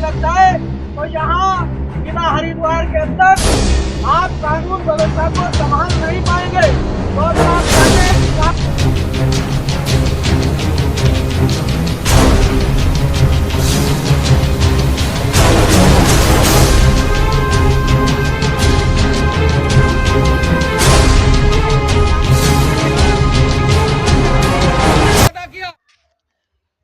लग जाए तो यहाँ जिला हरिद्वार के अंदर आप कानून व्यवस्था को संभाल नहीं पाएंगे। तो अगर आप चाहते हैं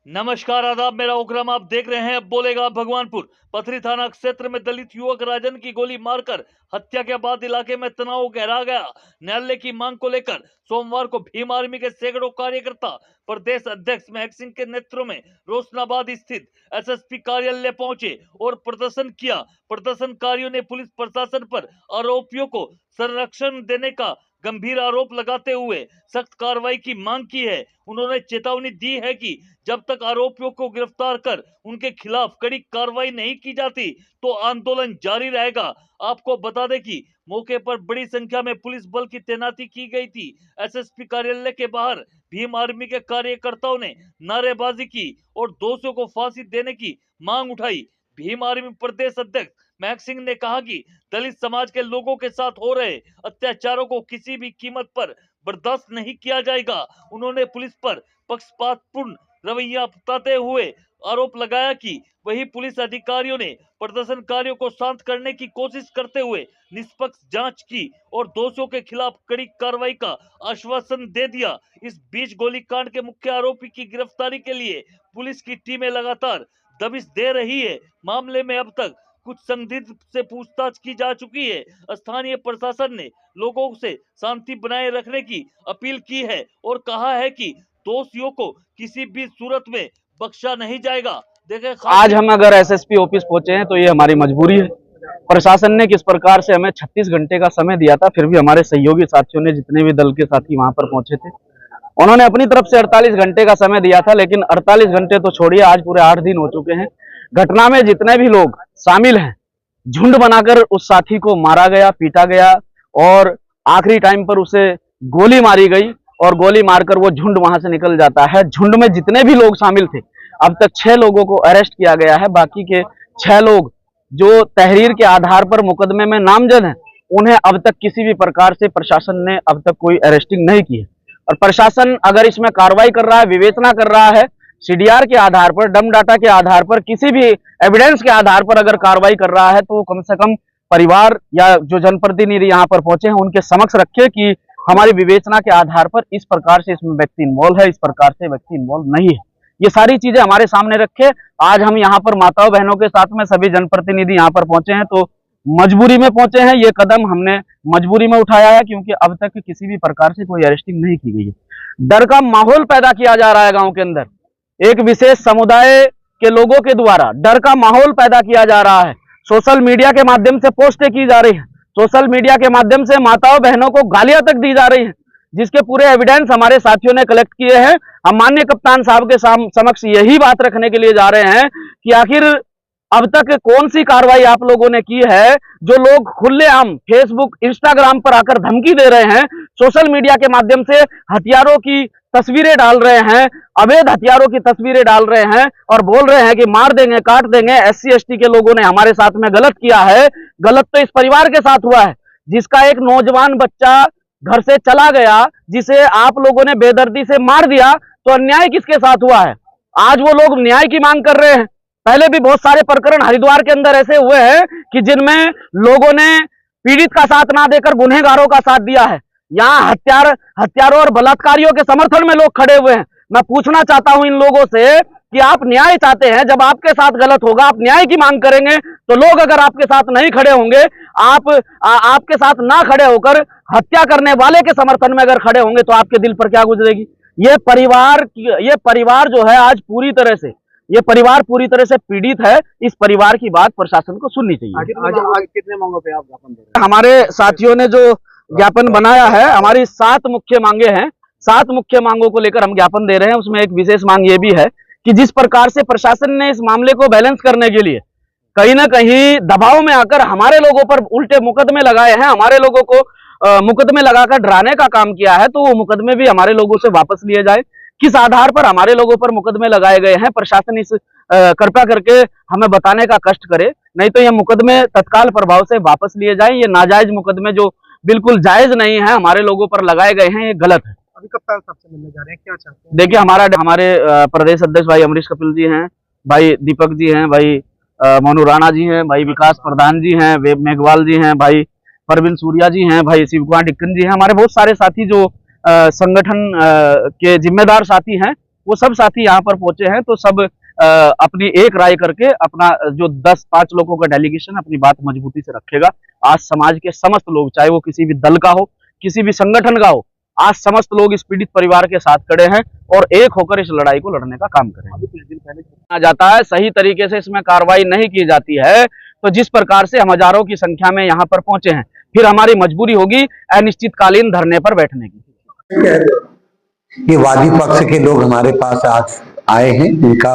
नमस्कार आदाब, मेरा उकरम, आप देख रहे हैं बोलेगा भगवानपुर। पथरी थाना क्षेत्र में दलित युवक राजन की गोली मारकर हत्या के बाद इलाके में तनाव गहरा गया। न्यायालय की मांग को लेकर सोमवार को भीम आर्मी के सैकड़ों कार्यकर्ता प्रदेश अध्यक्ष महक सिंह के नेतृत्व में रोशनाबाद स्थित एसएसपी कार्यालय पहुंचे और प्रदर्शन किया। प्रदर्शनकारियों ने पुलिस प्रशासन पर आरोपियों को संरक्षण देने का गंभीर आरोप लगाते हुए सख्त कार्रवाई की मांग की है। उन्होंने चेतावनी दी है कि जब तक आरोपियों को गिरफ्तार कर उनके खिलाफ कड़ी कार्रवाई नहीं की जाती तो आंदोलन जारी रहेगा। आपको बता दें कि मौके पर बड़ी संख्या में पुलिस बल की तैनाती की गई थी। एसएसपी कार्यालय के बाहर भीम आर्मी के कार्यकर्ताओं ने नारेबाजी की और दोषियों को फांसी देने की मांग उठाई। भीम आर्मी प्रदेश अध्यक्ष महक सिंह ने कहा कि दलित समाज के लोगों के साथ हो रहे अत्याचारों को किसी भी कीमत पर बर्दाश्त नहीं किया जाएगा। उन्होंने पुलिस पर पक्षपातपूर्ण रवैया अपनाते हुए आरोप लगाया कि वही पुलिस अधिकारियों ने प्रदर्शनकारियों को शांत करने की कोशिश करते हुए निष्पक्ष जांच की और दोषियों के खिलाफ कड़ी कार्रवाई का आश्वासन दे दिया। इस बीच गोलीकांड के मुख्य आरोपी की गिरफ्तारी के लिए पुलिस की टीमें लगातार दबिश दे रही है। मामले में अब तक कुछ संदिग्ध से पूछताछ की जा चुकी है। स्थानीय प्रशासन ने लोगों से शांति बनाए रखने की अपील की है और कहा है कि दोषियों को किसी भी सूरत में बख्शा नहीं जाएगा। देखें, आज हम अगर एसएसपी ऑफिस पहुंचे हैं तो ये हमारी मजबूरी है। प्रशासन ने किस प्रकार से हमें 36 घंटे का समय दिया था, फिर भी हमारे सहयोगी साथियों ने, जितने भी दल के साथी वहां पर पहुंचे थे, उन्होंने अपनी तरफ से 48 घंटे का समय दिया था। लेकिन 48 घंटे तो छोड़िए, आज पूरे 8 दिन हो चुके हैं। घटना में जितने भी लोग शामिल हैं, झुंड बनाकर उस साथी को मारा गया, पीटा गया और आखिरी टाइम पर उसे गोली मारी गई और गोली मारकर वो झुंड वहां से निकल जाता है। झुंड में जितने भी लोग शामिल थे, अब तक 6 लोगों को अरेस्ट किया गया है। बाकी के 6 लोग जो तहरीर के आधार पर मुकदमे में नामजद हैं, उन्हें अब तक किसी भी प्रकार से प्रशासन ने अब तक कोई अरेस्टिंग नहीं की है। और प्रशासन अगर इसमें कार्रवाई कर रहा है, विवेचना कर रहा है, सीडीआर के आधार पर, डम डाटा के आधार पर, किसी भी एविडेंस के आधार पर अगर कार्रवाई कर रहा है, तो कम से कम परिवार या जो जनप्रतिनिधि यहाँ पर पहुंचे हैं उनके समक्ष रखे कि हमारी विवेचना के आधार पर इस प्रकार से इसमें व्यक्ति इन्वॉल्व है, इस प्रकार से व्यक्ति इन्वॉल्व नहीं है। ये सारी चीजें हमारे सामने रखे आज हम यहाँ पर माताओं बहनों के साथ में सभी जनप्रतिनिधि यहाँ पर पहुंचे हैं, तो मजबूरी में पहुंचे हैं। ये कदम हमने मजबूरी में उठाया है क्योंकि अब तक किसी भी प्रकार से कोई अरेस्टिंग नहीं की गई है। डर का माहौल पैदा किया जा रहा है गांव के अंदर, एक विशेष समुदाय के लोगों के द्वारा डर का माहौल पैदा किया जा रहा है। सोशल मीडिया के माध्यम से पोस्टें की जा रही है, सोशल मीडिया के माध्यम से माताओं बहनों को गालियां तक दी जा रही है, जिसके पूरे एविडेंस हमारे साथियों ने कलेक्ट किए हैं। हम माननीय कप्तान साहब के समक्ष यही बात रखने के लिए जा रहे हैं कि आखिर अब तक कौन सी कार्रवाई आप लोगों ने की है। जो लोग खुलेआम फेसबुक, इंस्टाग्राम पर आकर धमकी दे रहे हैं, सोशल मीडिया के माध्यम से हथियारों की तस्वीरें डाल रहे हैं, अवैध हथियारों की तस्वीरें डाल रहे हैं और बोल रहे हैं कि मार देंगे, काट देंगे, SC ST के लोगों ने हमारे साथ में गलत किया है। गलत तो इस परिवार के साथ हुआ है, जिसका एक नौजवान बच्चा घर से चला गया, जिसे आप लोगों ने बेदर्दी से मार दिया, तो अन्याय किसके साथ हुआ है। आज वो लोग न्याय की मांग कर रहे हैं। पहले भी बहुत सारे प्रकरण हरिद्वार के अंदर ऐसे हुए हैं कि जिनमें लोगों ने पीड़ित का साथ ना देकर गुनहगारों का साथ दिया है। यहाँ हत्यारों और बलात्कारियों के समर्थन में लोग खड़े हुए हैं। मैं पूछना चाहता हूं इन लोगों से कि आप न्याय चाहते हैं, जब आपके साथ गलत होगा आप न्याय की मांग करेंगे, तो लोग अगर आपके साथ नहीं खड़े होंगे, आपके साथ ना खड़े होकर हत्या करने वाले के समर्थन में अगर खड़े होंगे, तो आपके दिल पर क्या गुजरेगी। ये परिवार जो है आज पूरी तरह से, ये परिवार पूरी तरह से पीड़ित है। इस परिवार की बात प्रशासन को सुननी चाहिए। आज कितने मांगों पे आप ज्ञापन दे रहे हैं? हमारे साथियों ने जो ज्ञापन बनाया है, हमारी 7 मुख्य मांगे हैं। 7 मुख्य मांगों को लेकर हम ज्ञापन दे रहे हैं। उसमें एक विशेष मांग ये भी है कि जिस प्रकार से प्रशासन ने इस मामले को बैलेंस करने के लिए कहीं ना कहीं दबाव में आकर हमारे लोगों पर उल्टे मुकदमे लगाए हैं, हमारे लोगों को मुकदमे लगाकर डराने का काम किया है, तो वो मुकदमे भी हमारे लोगों से वापस लिए जाए। किस आधार पर हमारे लोगों पर मुकदमे लगाए गए हैं, प्रशासन इस कृपया करके हमें बताने का कष्ट करे, नहीं तो ये मुकदमे तत्काल प्रभाव से वापस लिए जाएं। ये नाजायज मुकदमे जो बिल्कुल जायज नहीं है हमारे लोगों पर लगाए गए हैं, ये गलत है। अभी कप्तान साहब से मिलने जा रहे हैं, क्या चाहते हैं? देखिए हमारे प्रदेश अध्यक्ष भाई अमरीश कपिल जी हैं, भाई दीपक जी हैं, भाई मोनू राणा जी हैं, भाई विकास प्रधान जी हैं, वेब मेघवाल जी हैं, भाई परवीन सूर्या जी हैं, भाई शिव कुमार डिक्कन जी हैं, हमारे बहुत सारे साथी जो संगठन के जिम्मेदार साथी हैं, वो सब साथी यहाँ पर पहुंचे हैं। तो सब अपनी एक राय करके अपना जो 10-5 लोगों का डेलीगेशन अपनी बात मजबूती से रखेगा। आज समाज के समस्त लोग, चाहे वो किसी भी दल का हो, किसी भी संगठन का हो, आज समस्त लोग इस पीड़ित परिवार के साथ खड़े हैं और एक होकर इस लड़ाई को लड़ने का काम करेंगे। कुछ दिन पहले जाता है, सही तरीके से इसमें कार्रवाई नहीं की जाती है, तो जिस प्रकार से हम हजारों की संख्या में यहाँ पर पहुंचे हैं, फिर हमारी मजबूरी होगी अनिश्चितकालीन धरने पर बैठने की। ये वादी पक्ष के लोग हमारे पास आज आए हैं, इनका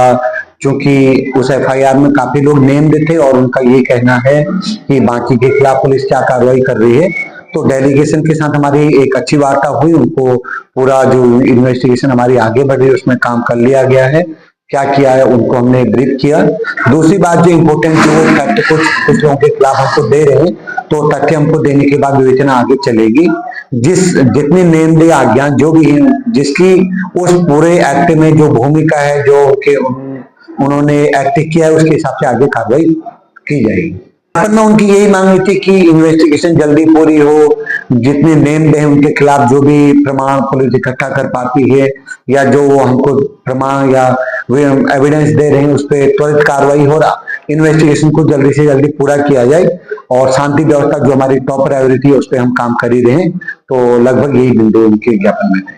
चूंकि उस एफआईआर में काफी लोग नेम्ड थे और उनका ये कहना है कि बाकी के खिलाफ पुलिस क्या कार्रवाई कर रही है। तो डेलीगेशन के साथ हमारी एक अच्छी वार्ता हुई, उनको पूरा जो इन्वेस्टिगेशन हमारी आगे बढ़ रही है उसमें काम कर लिया गया है, क्या किया है उनको हमने ब्रीफ किया। दूसरी बात जो इम्पोर्टेंट जो तथ्य कुछ लोगों के खिलाफ हमको दे रहे हैं, तो तथ्य हमको देने के बाद विवेचना आगे चलेगी। जितनी नेम आज्ञा जो भी है, जिसकी उस पूरे एक्ट में जो भूमिका है, जो कि उन्होंने एक्ट किया है, उसके हिसाब से आगे कार्रवाई की जाएगी। में उनकी यही मांग हुई थी कि इन्वेस्टिगेशन जल्दी पूरी हो, जितने नेम्ड हैं उनके खिलाफ जो भी प्रमाण पुलिस इकट्ठा कर पाती है या जो वो हमको प्रमाण या एविडेंस दे रहे हैं उस पर त्वरित कार्रवाई हो, इन्वेस्टिगेशन को जल्दी से जल्दी पूरा किया जाए और शांति व्यवस्था जो हमारी टॉप प्रायोरिटी है उस पर हम काम कर ही रहे हैं। तो लगभग यही बिंदु उनके ज्ञापन में थे।